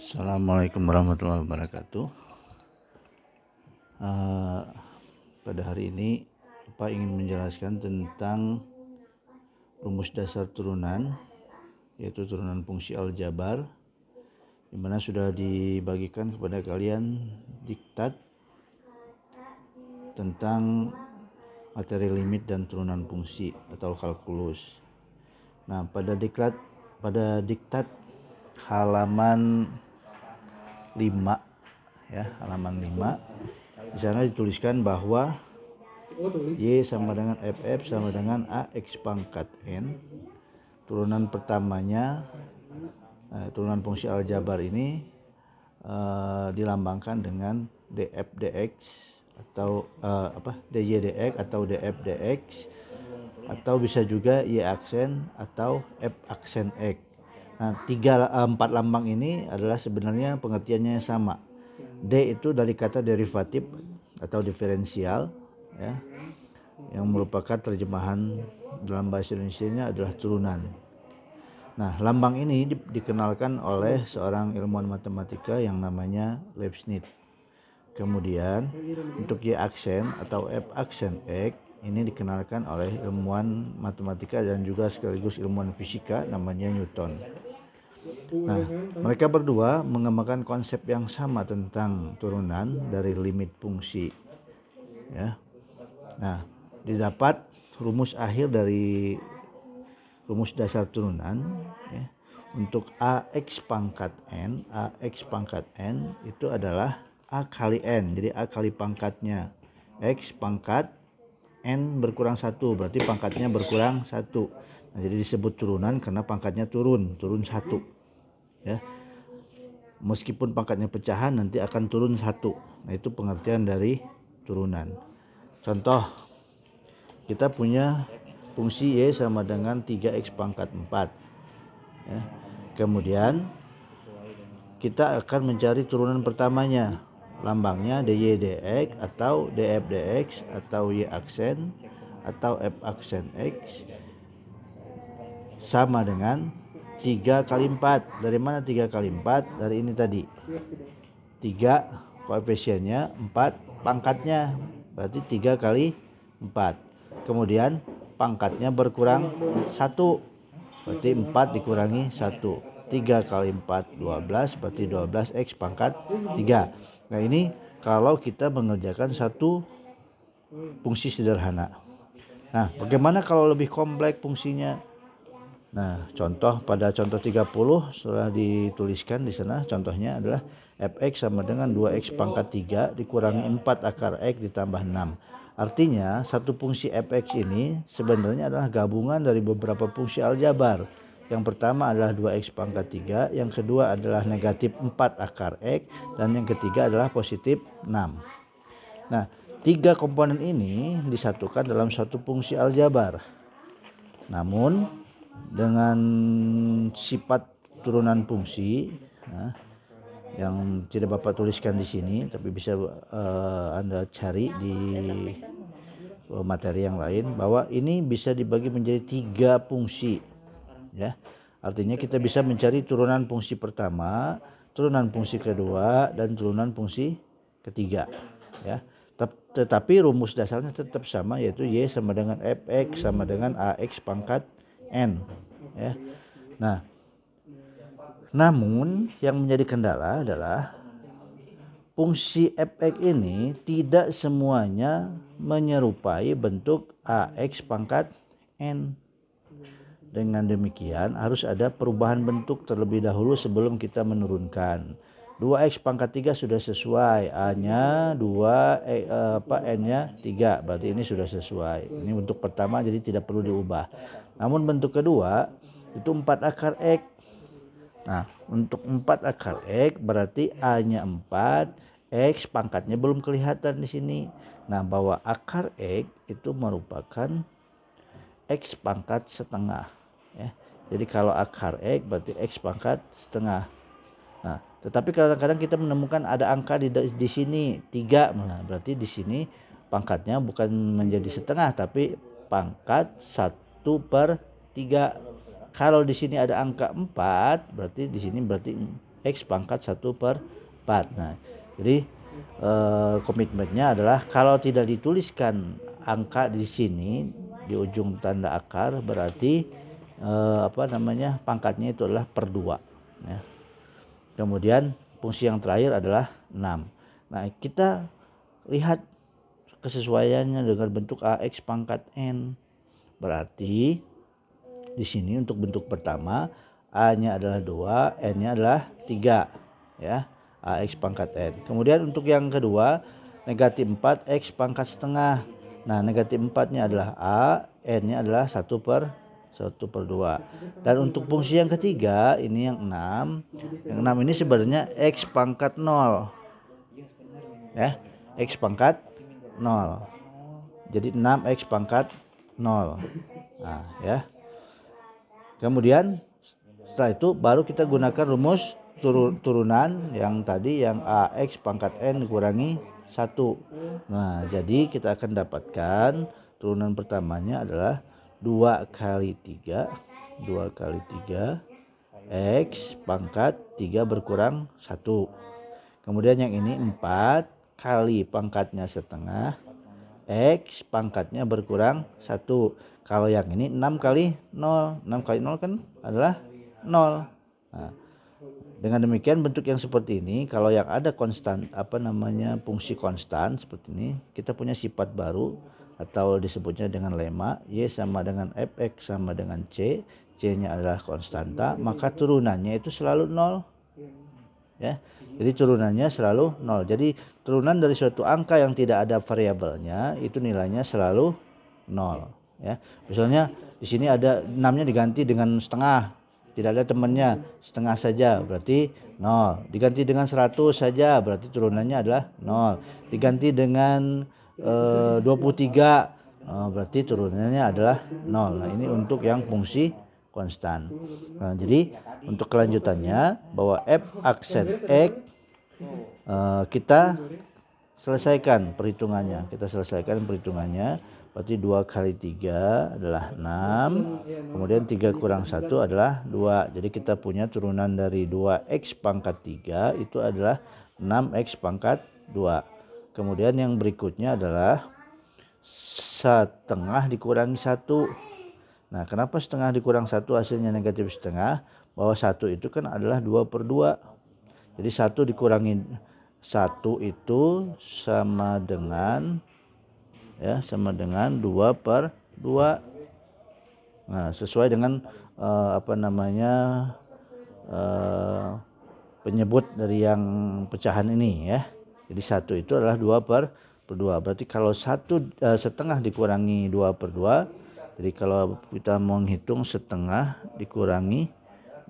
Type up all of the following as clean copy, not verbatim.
Assalamualaikum warahmatullahi wabarakatuh. Pada hari ini Bapak ingin menjelaskan tentang rumus dasar turunan, yaitu turunan fungsi aljabar, di mana sudah dibagikan kepada kalian diktat tentang materi limit dan turunan fungsi atau kalkulus. Nah, pada diktat halaman 5 ya, halaman 5 di sana dituliskan bahwa Y sama dengan FF sama dengan AX pangkat N. Turunan pertamanya, turunan fungsi aljabar ini dilambangkan dengan DF DX atau DY DX atau DF DX, atau bisa juga Y aksen atau F aksen X. Nah, 4 lambang ini adalah sebenarnya pengertiannya sama. D itu dari kata derivatif atau diferensial, ya, yang merupakan terjemahan dalam bahasa Indonesianya adalah turunan. Nah, lambang ini dikenalkan oleh seorang ilmuwan matematika yang namanya Leibniz. Kemudian untuk Y aksen atau F aksen X ini dikenalkan oleh ilmuwan matematika dan juga sekaligus ilmuwan fisika namanya Newton. Nah, mereka berdua mengembangkan konsep yang sama tentang turunan dari limit fungsi, ya. Nah, didapat rumus akhir dari rumus dasar turunan, ya. Untuk AX pangkat N itu adalah A kali N, jadi A kali pangkatnya X pangkat N berkurang 1, berarti pangkatnya berkurang 1. Nah, jadi disebut turunan karena pangkatnya turun 1, ya. Meskipun pangkatnya pecahan nanti akan turun 1. Nah, itu pengertian dari turunan. Contoh, kita punya fungsi Y sama dengan 3X pangkat 4, ya. Kemudian kita akan mencari turunan pertamanya, lambangnya DY DX atau DF DX atau Y aksen atau F aksen X sama dengan 3 kali 4. Dari mana 3 kali 4? Dari ini tadi. 3 koefisiennya, 4 pangkatnya, berarti 3 kali 4. Kemudian pangkatnya berkurang 1, berarti 4 dikurangi 1. 3 kali 4 12, berarti 12X pangkat 3. Nah, ini kalau kita mengerjakan satu fungsi sederhana. Nah, bagaimana kalau lebih kompleks fungsinya? Nah, contoh pada contoh 30 sudah dituliskan di sana. Contohnya adalah fx sama dengan 2x pangkat 3 dikurangi 4 akar x ditambah 6. Artinya satu fungsi fx ini sebenarnya adalah gabungan dari beberapa fungsi aljabar. Yang pertama adalah 2x pangkat 3, yang kedua adalah negatif 4 akar x, dan yang ketiga adalah positif 6. Nah, 3 komponen ini disatukan dalam satu fungsi aljabar. Namun dengan sifat turunan fungsi, nah, yang tidak Bapak tuliskan di sini, tapi bisa Anda cari di materi yang lain, bahwa ini bisa dibagi menjadi 3 fungsi, ya. Artinya kita bisa mencari turunan fungsi pertama, turunan fungsi kedua, dan turunan fungsi ketiga, ya. Tetapi rumus dasarnya tetap sama, yaitu Y sama dengan Fx sama dengan AX pangkat N, ya. Nah, namun yang menjadi kendala adalah fungsi fx ini tidak semuanya menyerupai bentuk AX pangkat N. Dengan demikian harus ada perubahan bentuk terlebih dahulu sebelum kita menurunkan. 2x pangkat 3 sudah sesuai, A-nya 2, N-nya 3, berarti ini sudah sesuai. Ini bentuk pertama, jadi tidak perlu diubah. Namun bentuk kedua itu 4 akar X. Nah, untuk 4 akar X berarti A-nya 4, X pangkatnya belum kelihatan di sini. Nah, bahwa akar X itu merupakan X pangkat setengah, ya. Jadi kalau akar X berarti X pangkat setengah. Nah, tetapi kadang-kadang kita menemukan ada angka di sini 3, nah, berarti di sini pangkatnya bukan menjadi setengah tapi pangkat 1/3. Kalau di sini ada angka 4, berarti di sini berarti X pangkat 1/4. Nah, jadi komitmennya adalah kalau tidak dituliskan angka di sini di ujung tanda akar, berarti pangkatnya itu adalah per 2 ya. Kemudian fungsi yang terakhir adalah 6. Nah, kita lihat kesesuaiannya dengan bentuk AX pangkat N. Berarti di sini untuk bentuk pertama A-nya adalah 2, N-nya adalah 3 ya. AX pangkat N. Kemudian untuk yang kedua negatif 4 X pangkat setengah. Nah, negatif 4-nya adalah A, N-nya adalah 1/2. Dan untuk fungsi yang ketiga ini yang 6. Yang 6 ini sebenarnya X pangkat 0 ya. X pangkat 0. Jadi 6X pangkat 0. Nah, ya. Kemudian setelah itu baru kita gunakan rumus turunan yang tadi, yang AX pangkat N dikurangi 1. Nah, jadi kita akan dapatkan turunan pertamanya adalah 2 kali 3 X pangkat 3 berkurang 1. Kemudian yang ini 4 kali pangkatnya setengah X pangkatnya berkurang 1. Kalau yang ini 6 kali 0. 6 kali 0 kan adalah 0. Nah, dengan demikian bentuk yang seperti ini, kalau yang ada konstan fungsi konstan seperti ini, kita punya sifat baru atau disebutnya dengan lema Y sama dengan Fx sama dengan C. C-nya adalah konstanta, maka turunannya itu selalu 0. Ya. Jadi turunannya selalu 0. Jadi turunan dari suatu angka yang tidak ada variabelnya itu nilainya selalu 0 ya. Misalnya di sini ada 6-nya diganti dengan setengah, tidak ada temannya, setengah saja berarti 0. Diganti dengan 100 saja berarti turunannya adalah 0. Diganti dengan 23 berarti turunannya adalah 0. Nah, ini untuk yang fungsi konstan. Nah, jadi untuk kelanjutannya bahwa F aksen X kita selesaikan perhitungannya. Berarti 2 kali 3 adalah 6. Kemudian 3 kurang 1 adalah 2. Jadi kita punya turunan dari 2X pangkat 3 itu adalah 6X pangkat 2. Kemudian yang berikutnya adalah setengah dikurangi 1. Nah, kenapa setengah dikurang 1 hasilnya negatif setengah? Bahwa 1 itu kan adalah 2/2. Jadi 1 dikurangi 1 itu sama dengan 2/2. Nah, sesuai dengan penyebut dari yang pecahan ini ya. Jadi 1 itu adalah 2/2. Berarti kalau setengah dikurangi 2/2, jadi kalau kita menghitung setengah dikurangi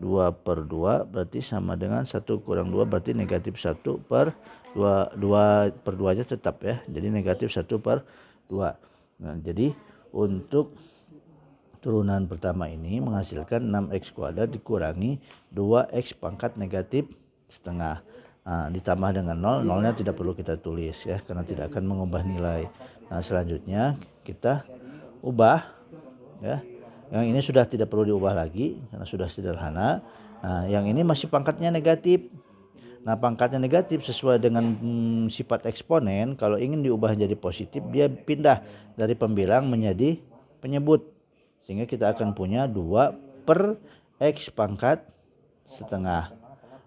2/2 berarti sama dengan 1 kurang 2 berarti negatif 1/2. 2/2-nya tetap ya. Jadi negatif 1/2. Nah, jadi untuk turunan pertama ini menghasilkan 6X kuadrat dikurangi 2X pangkat negatif setengah. Nah, ditambah dengan 0, 0-nya tidak perlu kita tulis ya karena tidak akan mengubah nilai. Nah, selanjutnya kita ubah ya. Yang ini sudah tidak perlu diubah lagi karena sudah sederhana. Nah, yang ini masih pangkatnya negatif. Nah, pangkatnya negatif sesuai dengan sifat eksponen. Kalau ingin diubah jadi positif, dia pindah dari pembilang menjadi penyebut. Sehingga kita akan punya 2/X pangkat setengah.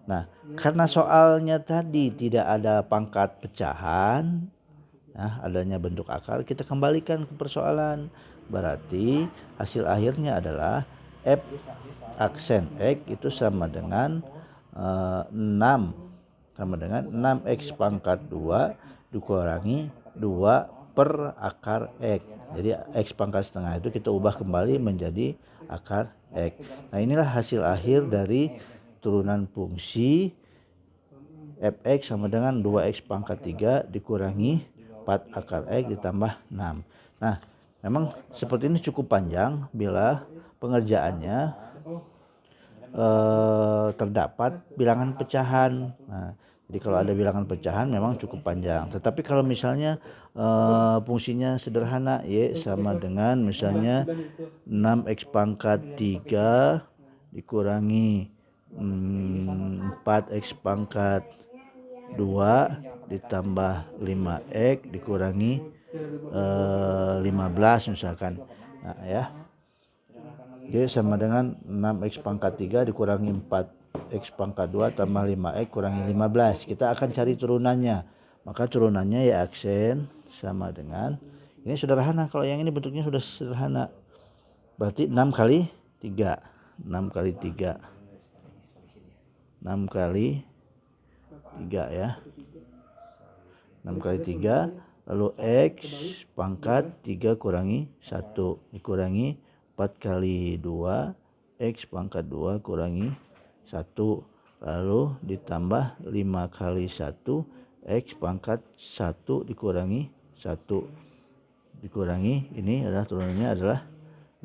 Nah, karena soalnya tadi tidak ada pangkat pecahan, nah, adanya bentuk akar, kita kembalikan ke persoalan. Berarti hasil akhirnya adalah F aksen X itu sama dengan 6X pangkat 2 dikurangi 2/akar X. Jadi X pangkat setengah itu kita ubah kembali menjadi akar X. Nah, inilah hasil akhir dari turunan fungsi Fx sama dengan 2X pangkat 3 dikurangi 4 akar X ditambah 6. Nah, memang seperti ini cukup panjang bila pengerjaannya terdapat bilangan pecahan. Nah, jadi kalau ada bilangan pecahan memang cukup panjang. Tetapi kalau misalnya fungsinya sederhana, Y sama dengan misalnya 6X pangkat 3 dikurangi 4x pangkat 2 ditambah 5x dikurangi 15 misalkan. Nah ya, jadi sama dengan 6x pangkat 3 dikurangi 4x pangkat 2 tambah 5x kurangi 15. Kita akan cari turunannya. Maka turunannya ya aksen sama dengan, ini sederhana, kalau yang ini bentuknya sudah sederhana. Berarti 6 kali 3. 6 kali 3. 6 kali 3 ya. 6 kali 3, lalu x pangkat 3 kurangi 1 dikurangi 4 kali 2 x pangkat 2 kurangi 1, lalu ditambah 5 kali 1 x pangkat 1 dikurangi 1 dikurangi, ini adalah turunannya adalah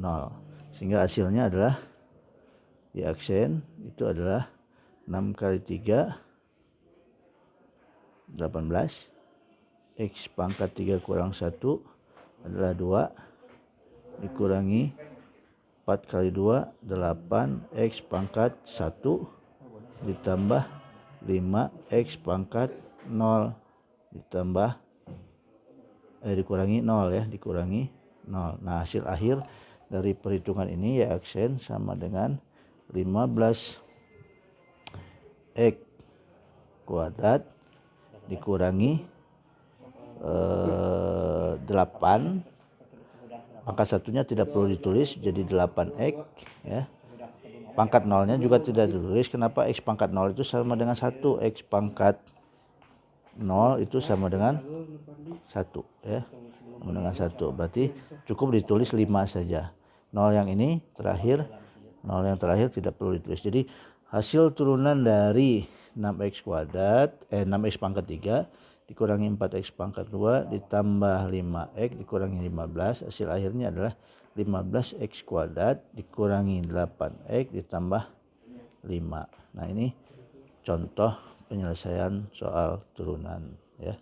0, sehingga hasilnya adalah di aksen itu adalah 6 kali 3 18, x pangkat 3 kurang 1 adalah 2 dikurangi 4 kali 2 8, x pangkat 1 ditambah 5 x pangkat 0 ditambah dikurangi 0 ya, dikurangi 0. Nah, hasil akhir dari perhitungan ini ya aksen sama dengan 15 x kuadrat dikurangi 8, pangkat satunya tidak perlu ditulis jadi 8x ya. Pangkat nolnya juga tidak ditulis. Kenapa? X pangkat 0 itu sama dengan 1. X pangkat 0 itu sama dengan 1 ya. Sama dengan 1. Berarti cukup ditulis 5 saja. 0 yang ini terakhir, 0 yang terakhir tidak perlu ditulis. Jadi hasil turunan dari 6x kuadrat 6x pangkat 3 dikurangi 4x pangkat 2 ditambah 5x dikurangi 15, hasil akhirnya adalah 15x kuadrat dikurangi 8x ditambah 5. Nah, ini contoh penyelesaian soal turunan ya.